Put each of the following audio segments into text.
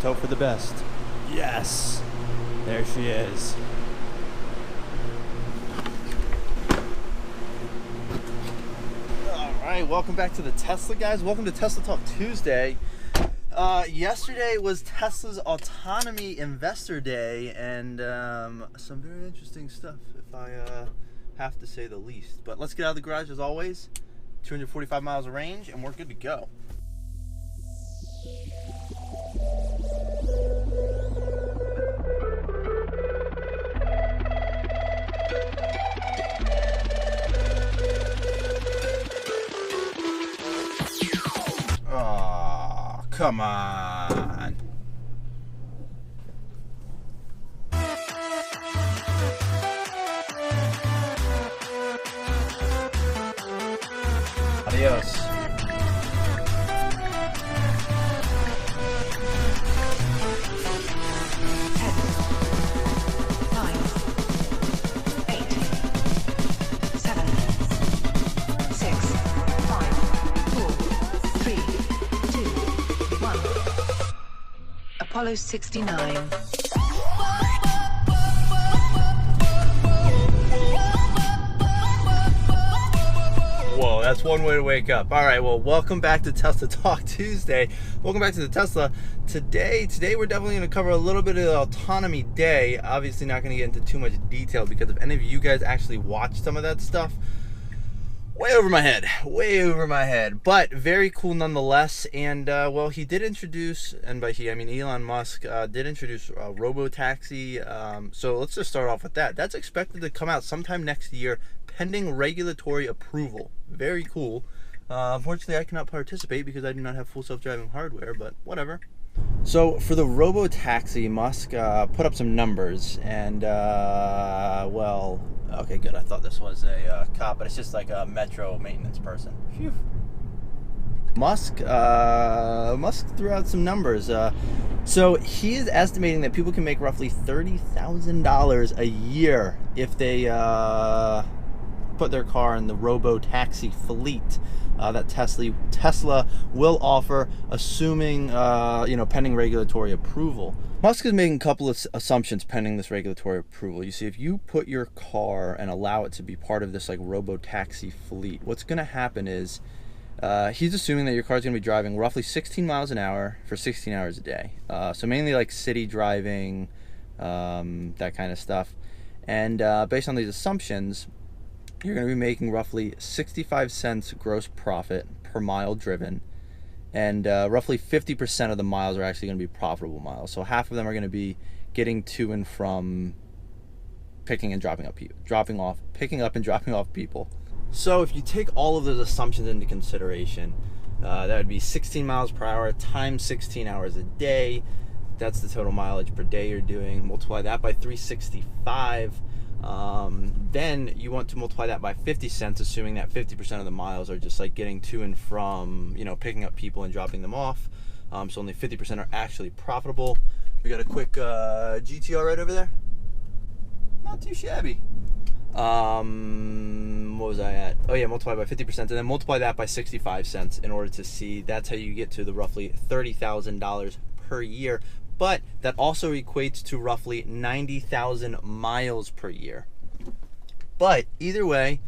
hope for the best. Yes! There she is. Alright, welcome back to the Tesla, guys. Welcome to Tesla Talk Tuesday. Yesterday was Tesla's Autonomy Investor Day, and some very interesting stuff, if I have to say the least. But let's get out of the garage as always. 245 miles of range, and we're good to go. Oh, come on. Adios. Apollo 69. Whoa, that's one way to wake up. All right, well, welcome back to Tesla Talk Tuesday. Welcome back to the Tesla. Today we're definitely going to cover a little bit of the Autonomy Day. Obviously not going to get into too much detail because if any of you guys actually watched some of that stuff, way over my head, but very cool nonetheless. And well, he did introduce, and by he I mean Elon Musk, did introduce RoboTaxi. So let's just start off with that. That's expected to come out sometime next year, pending regulatory approval. Very cool. Unfortunately, I cannot participate because I do not have full self-driving hardware, but whatever. So for the RoboTaxi, Musk put up some numbers, and well, okay, good. I thought this was a cop, but it's just like a metro maintenance person. Phew. Musk threw out some numbers. So he is estimating that people can make roughly $30,000 a year if they put their car in the RoboTaxi fleet that Tesla will offer, assuming pending regulatory approval. Musk is making a couple of assumptions pending this regulatory approval. You see, if you put your car and allow it to be part of this like RoboTaxi fleet, what's going to happen is he's assuming that your car is going to be driving roughly 16 miles an hour for 16 hours a day. So mainly like city driving, that kind of stuff. And based on these assumptions, you're going to be making roughly 65 cents gross profit per mile driven, and roughly 50% of the miles are actually going to be profitable miles. So half of them are going to be getting to and from picking and dropping up people, picking up and dropping off people. So if you take all of those assumptions into consideration, that would be 16 miles per hour times 16 hours a day. That's the total mileage per day you're doing. Multiply that by 365. Then you want to multiply that by 50 cents, assuming that 50% of the miles are just like getting to and from, picking up people and dropping them off. So only 50% are actually profitable. We got a quick GTR right over there. Not too shabby. What was I at? Oh yeah, multiply by 50%, and then multiply that by 65 cents in order to see. That's how you get to the roughly $30,000 per year. But that also equates to roughly 90,000 miles per year. But either way,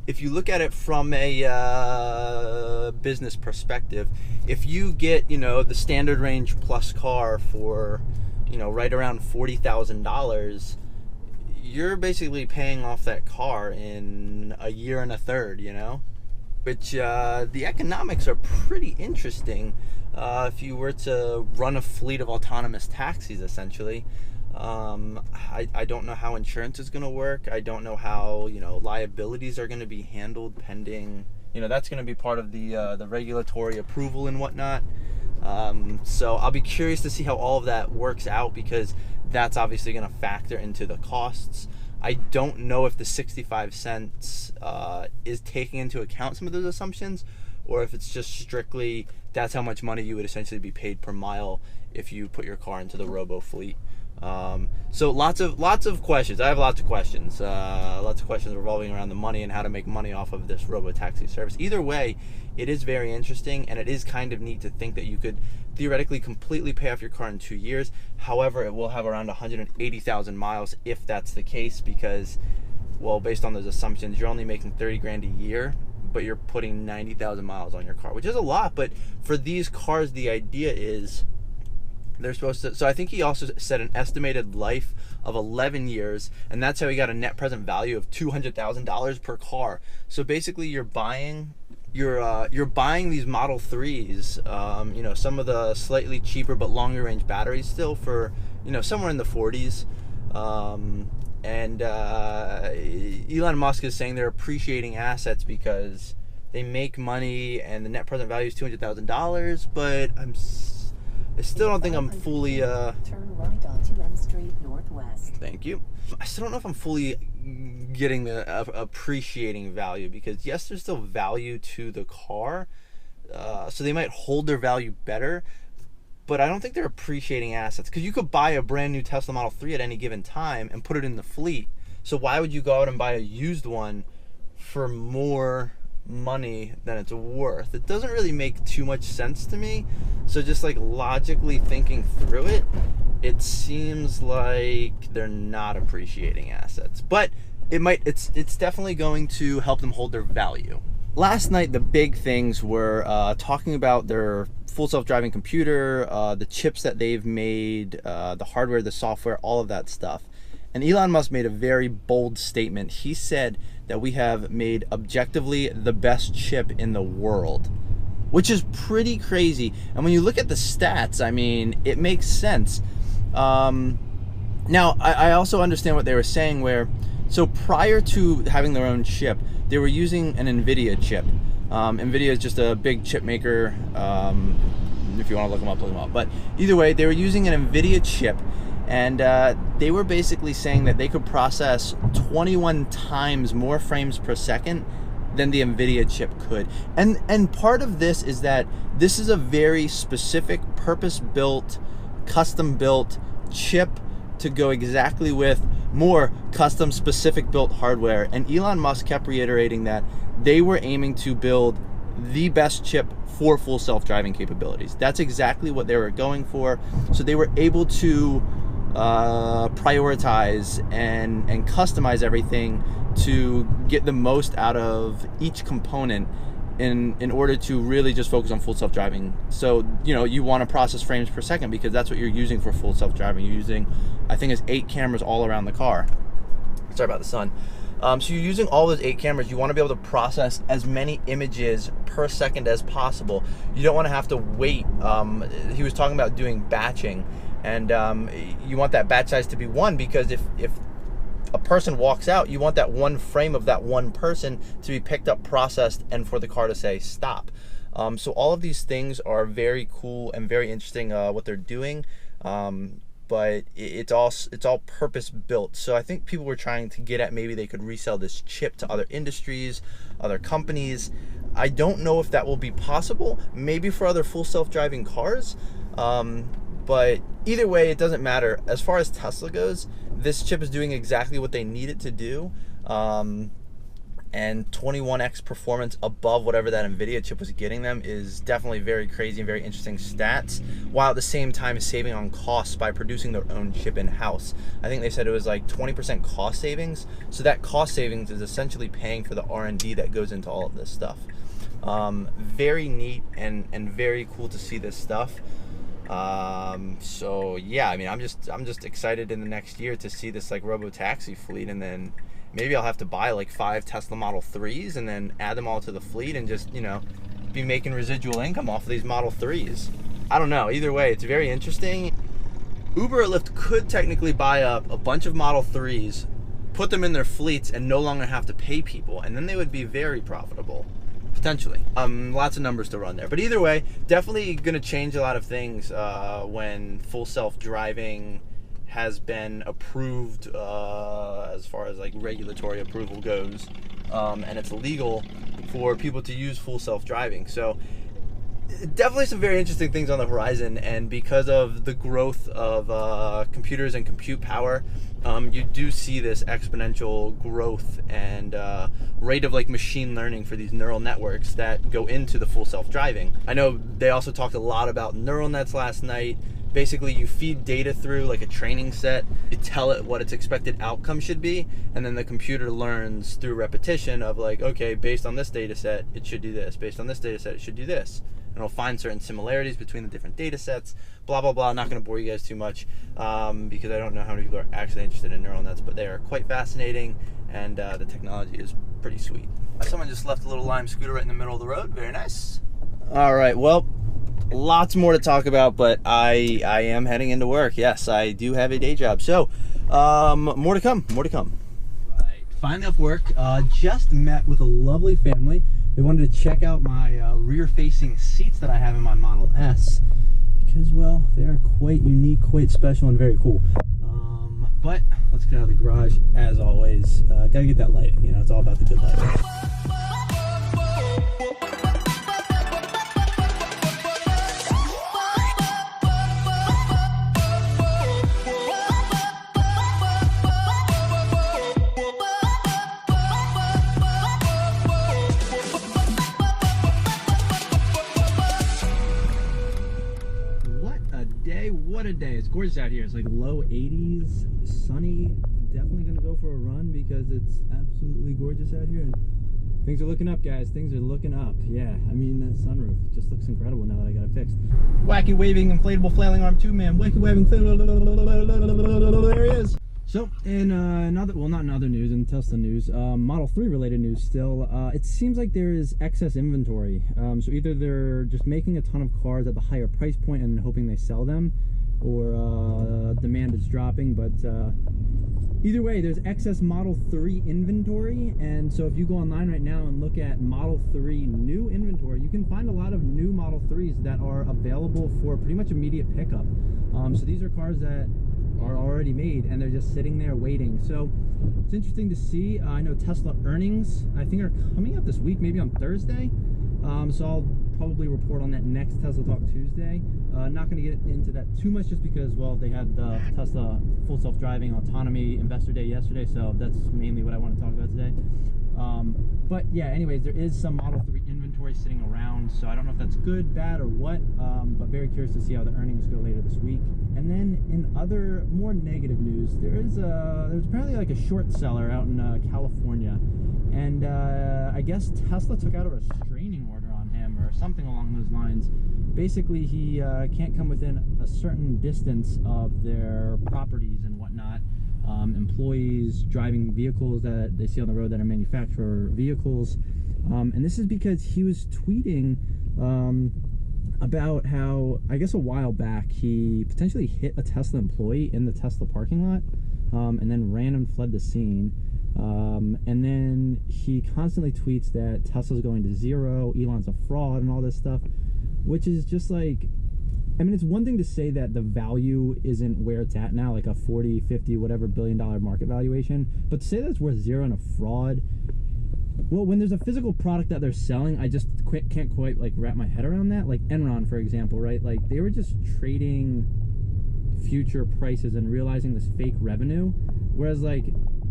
if you look at it from a business perspective, if you get, the standard range plus car for, right around $40,000, you're basically paying off that car in a year and a third, which the economics are pretty interesting. If you were to run a fleet of autonomous taxis, essentially, I don't know how insurance is going to work. I don't know how liabilities are going to be handled pending. That's going to be part of the regulatory approval and whatnot. So I'll be curious to see how all of that works out, because that's obviously going to factor into the costs. I don't know if the 65 cents is taking into account some of those assumptions, or if it's just strictly that's how much money you would essentially be paid per mile if you put your car into the robo fleet. So lots of questions. I have lots of questions. Lots of questions revolving around the money and how to make money off of this RoboTaxi service. Either way, it is very interesting, and it is kind of neat to think that you could theoretically completely pay off your car in 2 years. However, it will have around 180,000 miles if that's the case, because, well, based on those assumptions, you're only making 30 grand a year, but you're putting 90,000 miles on your car, which is a lot. But for these cars, the idea is they're supposed to, so I think he also said an estimated life of 11 years, and that's how he got a net present value of $200,000 per car. So basically you're buying these Model 3s, you know, some of the slightly cheaper but longer range batteries still for, you know, somewhere in the 40s. And Elon Musk is saying they're appreciating assets because they make money and the net present value is $200,000, but I still don't think I'm fully turn right onto M Street Northwest. Thank you. I still don't know if I'm fully getting the appreciating value, because yes, there's still value to the car, so they might hold their value better, but I don't think they're appreciating assets, because you could buy a brand new Tesla Model 3 at any given time and put it in the fleet. So why would you go out and buy a used one for more money than it's worth? It doesn't really make too much sense to me. So just like logically thinking through it, it seems like they're not appreciating assets, but it's definitely going to help them hold their value. Last night, the big things were talking about their full self-driving computer, the chips that they've made, the hardware, the software, all of that stuff. And Elon Musk made a very bold statement. He said that we have made objectively the best chip in the world, which is pretty crazy. And when you look at the stats, I mean, it makes sense. Now, I also understand what they were saying, where, so prior to having their own chip, they were using an NVIDIA chip. NVIDIA is just a big chip maker. If you want to look them up. But either way, they were using an NVIDIA chip, and they were basically saying that they could process 21 times more frames per second than the NVIDIA chip could. And part of this is that this is a very specific, purpose-built, custom-built chip to go exactly with more custom, specific built hardware. And Elon Musk kept reiterating that they were aiming to build the best chip for full self-driving capabilities. That's exactly what they were going for. So they were able to prioritize and customize everything to get the most out of each component in order to really just focus on full self-driving. So, you know, you want to process frames per second because that's what you're using for full self-driving. You're using, I think it's 8 cameras all around the car. Sorry about the sun. So you're using all those 8 cameras. You want to be able to process as many images per second as possible. You don't want to have to wait. He was talking about doing batching, and you want that batch size to be 1, because if a person walks out, you want that one frame of that one person to be picked up, processed, and for the car to say stop. So all of these things are very cool and very interesting, what they're doing. But it's all purpose built. So I think people were trying to get at, maybe they could resell this chip to other industries, other companies. I don't know if that will be possible. Maybe for other full self-driving cars. But either way, it doesn't matter. As far as Tesla goes, this chip is doing exactly what they need it to do. And 21x performance above whatever that NVIDIA chip was getting them is definitely very crazy and very interesting stats, while at the same time saving on costs by producing their own chip in-house. I think they said it was like 20% cost savings. So that cost savings is essentially paying for the R&D that goes into all of this stuff. Very neat and very cool to see this stuff. So yeah, I mean, I'm just excited in the next year to see this like RoboTaxi fleet, and then maybe I'll have to buy like 5 Tesla Model 3s and then add them all to the fleet and just, you know, be making residual income off of these Model 3s. I don't know. Either way, it's very interesting. Uber or Lyft could technically buy up a bunch of Model 3s, put them in their fleets, and no longer have to pay people, and then they would be very profitable. Potentially. Lots of numbers to run there. But either way, definitely going to change a lot of things when full self-driving has been approved, as far as like regulatory approval goes, and it's legal for people to use full self-driving. So definitely some very interesting things on the horizon, and because of the growth of computers and compute power, you do see this exponential growth and rate of like machine learning for these neural networks that go into the full self-driving. I know they also talked a lot about neural nets last night. Basically, you feed data through like a training set, you tell it what its expected outcome should be, and then the computer learns through repetition of like, okay, based on this data set, it should do this. Based on this data set, it should do this. And it'll find certain similarities between the different data sets, blah, blah, blah. I'm not going to bore you guys too much because I don't know how many people are actually interested in neural nets, but they are quite fascinating, and the technology is pretty sweet. Someone just left a little Lime scooter right in the middle of the road. Very nice. All right, well, lots more to talk about, but I am heading into work. Yes, I do have a day job. So, more to come, more to come. Right, finally off work. Just met with a lovely family. They wanted to check out my rear-facing seats that I have in my Model S because, well, they are quite unique, quite special, and very cool. But let's get out of the garage, as always. Gotta get that lighting, you know, it's all about the good lighting. What a day. It's gorgeous out here. It's like low 80s, sunny. Definitely gonna go for a run because it's absolutely gorgeous out here, and things are looking up, guys. Things are looking up. Yeah, I mean, that sunroof just looks incredible now that I got it fixed. Wacky waving inflatable flailing arm 2 man. Wacky waving there he is. So in not in other news, in Tesla news, Model 3 related news still, it seems like there is excess inventory. So either they're just making a ton of cars at the higher price point and hoping they sell them, or demand is dropping, but either way, there's excess Model 3 inventory, and so if you go online right now and look at Model 3 new inventory, you can find a lot of new Model 3s that are available for pretty much immediate pickup. So these are cars that are already made and they're just sitting there waiting. So it's interesting to see. I know Tesla earnings, I think, are coming up this week, maybe on Thursday. So I'll probably report on that next Tesla Talk Tuesday. Not going to get into that too much just because, well, they had the Tesla full self-driving autonomy investor day yesterday, so that's mainly what I want to talk about today. But yeah, anyways, there is some Model 3 inventory sitting around, so I don't know if that's good, bad, or what, but very curious to see how the earnings go later this week. And then in other more negative news, there's apparently like a short seller out in California, and I guess Tesla took out a restraining order on him or something along those lines. Basically, he can't come within a certain distance of their properties and whatnot. Employees driving vehicles that they see on the road that are manufacturer vehicles, and this is because he was tweeting about how, I guess a while back, he potentially hit a Tesla employee in the Tesla parking lot, and then ran and fled the scene. And then he constantly tweets that Tesla's going to zero, Elon's a fraud, and all this stuff, which is just like, I mean, it's one thing to say that the value isn't where it's at now, like a 40, 50, whatever billion-dollar market valuation, but to say that it's worth zero and a fraud, well, when there's a physical product that they're selling, I just can't quite like wrap my head around that. Like Enron, for example, right? Like they were just trading future prices and realizing this fake revenue, whereas like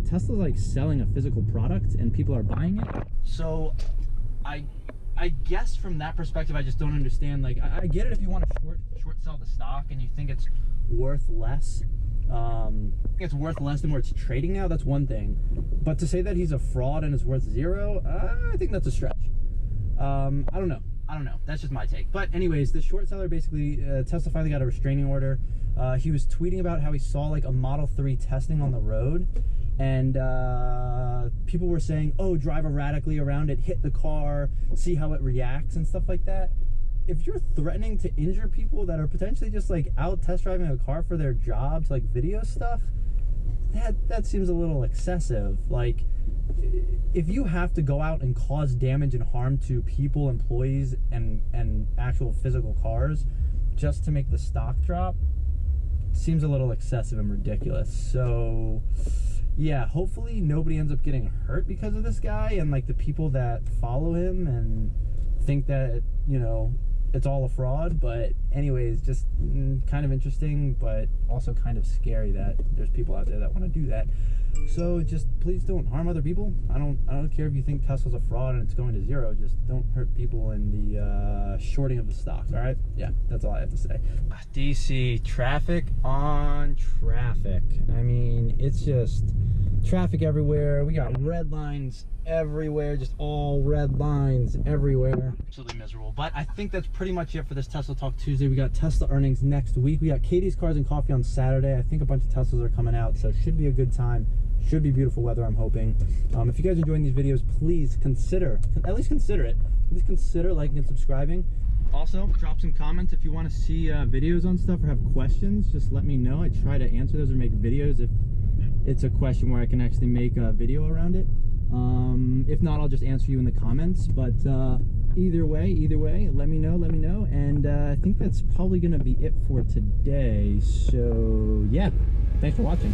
Tesla's like selling a physical product and people are buying it. So I guess from that perspective, I just don't understand. Like, I get it if you want to short sell the stock and you think it's worth less. It's worth less than where it's trading now. That's one thing. But to say that he's a fraud and it's worth zero, I think that's a stretch. I don't know. That's just my take. But anyways, the short seller basically, Tesla finally got a restraining order. He was tweeting about how he saw like a Model 3 testing on the road. And people were saying, oh, drive erratically around it, hit the car, see how it reacts and stuff like that. If you're threatening to injure people that are potentially just like out test driving a car for their jobs, like video stuff, that seems a little excessive. Like, if you have to go out and cause damage and harm to people, employees, and actual physical cars just to make the stock drop, seems a little excessive and ridiculous. So yeah, hopefully nobody ends up getting hurt because of this guy and like the people that follow him and think that, you know, it's all a fraud. But anyways, just kind of interesting, but also kind of scary that there's people out there that want to do that. So just please don't harm other people. I don't care if you think Tesla's a fraud and it's going to zero. Just don't hurt people in the shorting of the stock. All right? Yeah, that's all I have to say. DC, traffic on traffic. I mean, it's just traffic everywhere. We got red lines everywhere, just all red lines everywhere. Absolutely miserable. But I think that's pretty much it for this Tesla Talk Tuesday. We got Tesla earnings next week. We got Katie's Cars and Coffee on Saturday. I think a bunch of Teslas are coming out, so it should be a good time. Should be beautiful weather, I'm hoping. If you guys are enjoying these videos, please consider, at least consider it. Please consider liking and subscribing. Also, drop some comments if you want to see videos on stuff or have questions. Just let me know. I try to answer those or make videos if it's a question where I can actually make a video around it. If not, I'll just answer you in the comments. But either way, let me know. And I think that's probably going to be it for today. So yeah, thanks for watching.